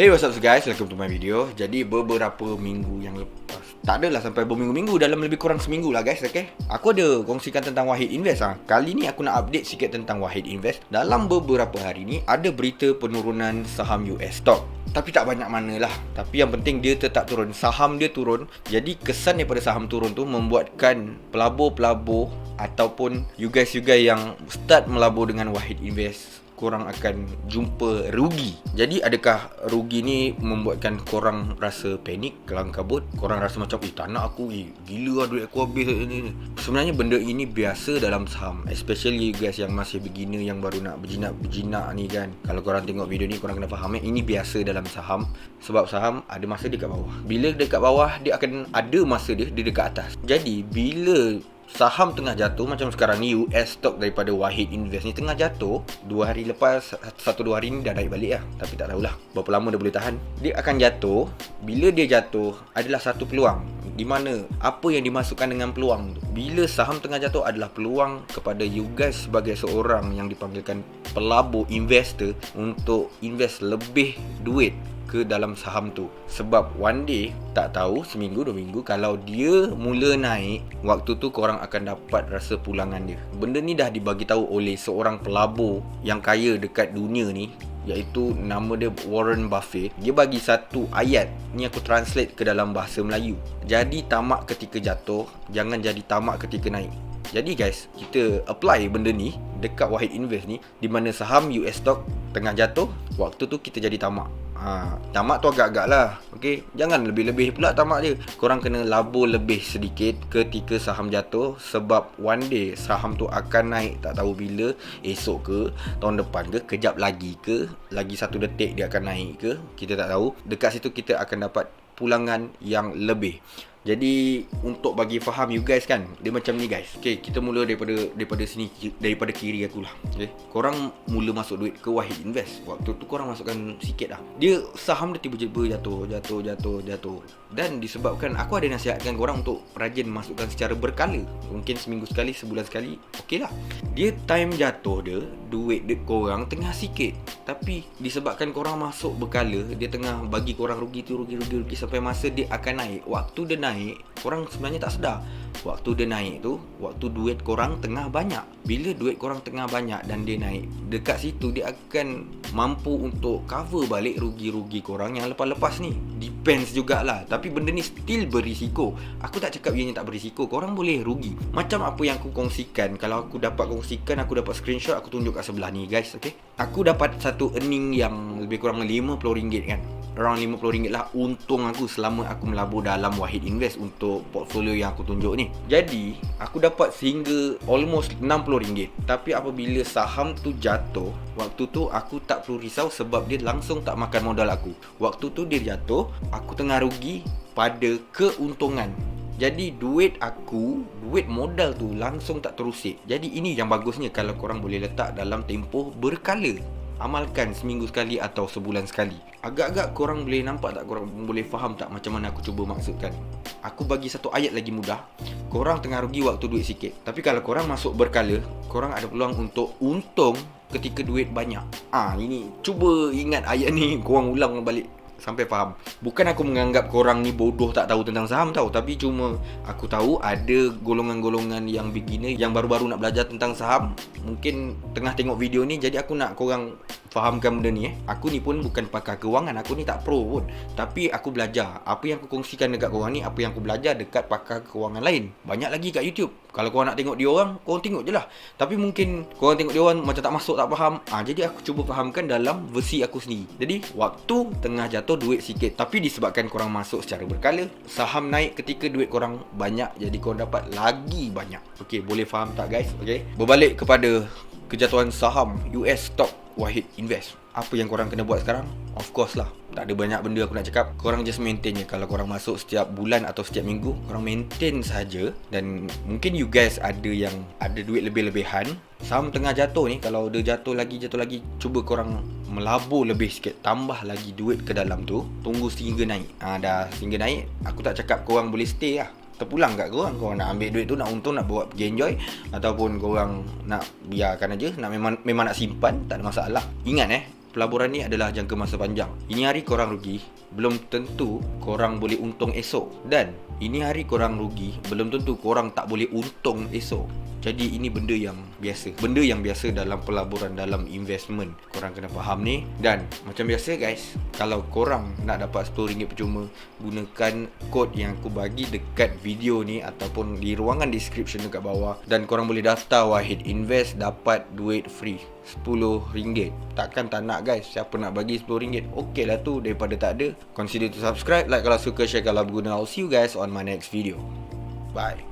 Hey, what's up guys, welcome to my video. Jadi beberapa minggu yang lepas, tak adalah sampai berminggu-minggu, dalam lebih kurang seminggu lah guys, okay? Aku ada kongsikan tentang Wahid Invest. Kali ni aku nak update sikit tentang Wahid Invest. Dalam beberapa hari ni ada berita penurunan saham US stock, tapi tak banyak mana lah. Tapi yang penting dia tetap turun, saham dia turun. Jadi kesan daripada saham turun tu membuatkan pelabur-pelabur ataupun you guys yang start melabur dengan Wahid Invest, korang akan jumpa rugi. Jadi adakah rugi ni membuatkan korang rasa panik, kelang kabut? Korang rasa macam, tak nak aku, gila lah duit aku habis ni. Sebenarnya benda ini biasa dalam saham, especially you guys yang masih beginner, yang baru nak berjinak ni kan. Kalau korang tengok video ni, korang kena faham ini biasa dalam saham. Sebab saham ada masa dia kat bawah. Bila dekat bawah, dia akan ada masa dia dekat atas. Jadi bila saham tengah jatuh, macam sekarang ni US stock daripada Wahid Invest ni tengah jatuh, 2 hari lepas, 1-2 hari ni dah naik balik lah. Tapi tak tahulah berapa lama dia boleh tahan. Dia akan jatuh. Bila dia jatuh adalah satu peluang, di mana apa yang dimasukkan dengan peluang tu, bila saham tengah jatuh adalah peluang kepada you guys sebagai seorang yang dipanggilkan pelabur investor untuk invest lebih duit ke dalam saham tu. Sebab one day, tak tahu, seminggu, 2 minggu, kalau dia mula naik, waktu tu korang akan dapat rasa pulangan dia. Benda ni dah dibagi tahu oleh seorang pelabur yang kaya dekat dunia ni, iaitu nama dia Warren Buffett. Dia bagi satu ayat, ni aku translate ke dalam bahasa Melayu. Jadi tamak ketika jatuh, jangan jadi tamak ketika naik. Jadi guys, kita apply benda ni dekat Wahid Invest ni, di mana saham US stock tengah jatuh, waktu tu kita jadi tamak. Tamak tu agak-agak lah, okay? Jangan lebih-lebih pula tamak dia. Korang kena labur lebih sedikit ketika saham jatuh. Sebab one day saham tu akan naik, tak tahu bila, esok ke, tahun depan ke, kejap lagi ke, lagi 1 detik dia akan naik ke, kita tak tahu. Dekat situ kita akan dapat pulangan yang lebih. Jadi untuk bagi faham you guys kan, dia macam ni guys. Okay, kita mula daripada sini, daripada kiri aku lah. Okay, korang mula masuk duit ke Wahid Invest. Waktu tu korang masukkan sikit lah. Dia saham dia tiba-tiba jatuh. Dan disebabkan aku ada nasihatkan korang untuk rajin masukkan secara berkala. Mungkin seminggu sekali, sebulan sekali, okey lah. Dia time jatuh dia, duit korang tengah sikit. Tapi disebabkan korang masuk berkala, dia tengah bagi korang rugi sampai masa dia akan naik. Waktu dia naik, korang sebenarnya tak sedar. Waktu dia naik tu, waktu duit korang tengah banyak. Bila duit korang tengah banyak dan dia naik, dekat situ dia akan mampu untuk cover balik rugi-rugi korang yang lepas-lepas ni. Depends jugalah. Tapi benda ni still berisiko. Aku tak cakap ianya tak berisiko. Korang boleh rugi. Macam apa yang aku kongsikan. Kalau aku dapat kongsikan, aku dapat screenshot, aku tunjuk kat sebelah ni guys, okay? Aku dapat satu earning yang lebih kurang RM50 kan. Around RM50 lah untung aku selama aku melabur dalam Wahid Invest untuk portfolio yang aku tunjuk ni. Jadi aku dapat sehingga almost RM60. Tapi apabila saham tu jatuh, waktu tu aku tak perlu risau sebab dia langsung tak makan modal aku. Waktu tu dia jatuh, aku tengah rugi pada keuntungan. Jadi duit modal tu langsung tak terusik. Jadi ini yang bagusnya kalau korang boleh letak dalam tempoh berkala. Amalkan seminggu sekali atau sebulan sekali. Agak-agak korang boleh nampak tak? Korang boleh faham tak macam mana aku cuba maksudkan? Aku bagi satu ayat lagi mudah. Korang tengah rugi waktu duit sikit. Tapi kalau korang masuk berkala, korang ada peluang untuk untung ketika duit banyak. Ini cuba ingat ayat ni, korang ulang balik sampai faham. Bukan aku menganggap korang ni bodoh tak tahu tentang saham tau. Tapi cuma aku tahu ada golongan-golongan yang beginner, yang baru-baru nak belajar tentang saham, mungkin tengah tengok video ni. Jadi aku nak korang fahamkan benda ni. Aku ni pun bukan pakar kewangan, aku ni tak pro pun. Tapi aku belajar. Apa yang aku kongsikan dekat korang ni, apa yang aku belajar dekat pakar kewangan lain. Banyak lagi kat YouTube. Kalau korang nak tengok dia orang, korang tengok je lah. Tapi mungkin korang tengok dia orang macam tak masuk, tak faham. Jadi aku cuba fahamkan dalam versi aku sendiri. Jadi waktu tengah jatuh duit sikit, tapi disebabkan korang masuk secara berkala, saham naik ketika duit korang banyak, jadi korang dapat lagi banyak. Okay, boleh faham tak guys? Okay, berbalik kepada kejatuhan saham US stock Wahid Invest. Apa yang korang kena buat sekarang? Of course lah, tak ada banyak benda aku nak cakap. Korang just maintain je. Kalau korang masuk setiap bulan atau setiap minggu, korang maintain saja. Dan mungkin you guys ada yang ada duit lebih-lebihan. Saham tengah jatuh ni, kalau dia jatuh lagi, cuba korang melabur lebih sikit. Tambah lagi duit ke dalam tu. Tunggu sehingga naik. Dah sehingga naik, aku tak cakap korang boleh stay lah. Terpulang kat korang. Korang nak ambil duit tu, nak untung, nak bawa pergi enjoy, ataupun korang nak biarkan aja, nak memang nak simpan, tak ada masalah. Ingat pelaburan ni adalah jangka masa panjang. Ini hari korang rugi, belum tentu korang boleh untung esok. Dan ini hari korang rugi, belum tentu korang tak boleh untung esok. Jadi ini benda yang biasa. Benda yang biasa dalam pelaburan, dalam investment. Korang kena faham ni. Dan macam biasa guys, kalau korang nak dapat RM10 percuma, gunakan kod yang aku bagi dekat video ni ataupun di ruangan description dekat bawah. Dan korang boleh daftar Wahid Invest, dapat duit free RM10. Takkan tak nak guys. Siapa nak bagi RM10? Okey lah tu, daripada tak ada. Consider to subscribe, like kalau suka, share kalau berguna. I'll see you guys on my next video. Bye.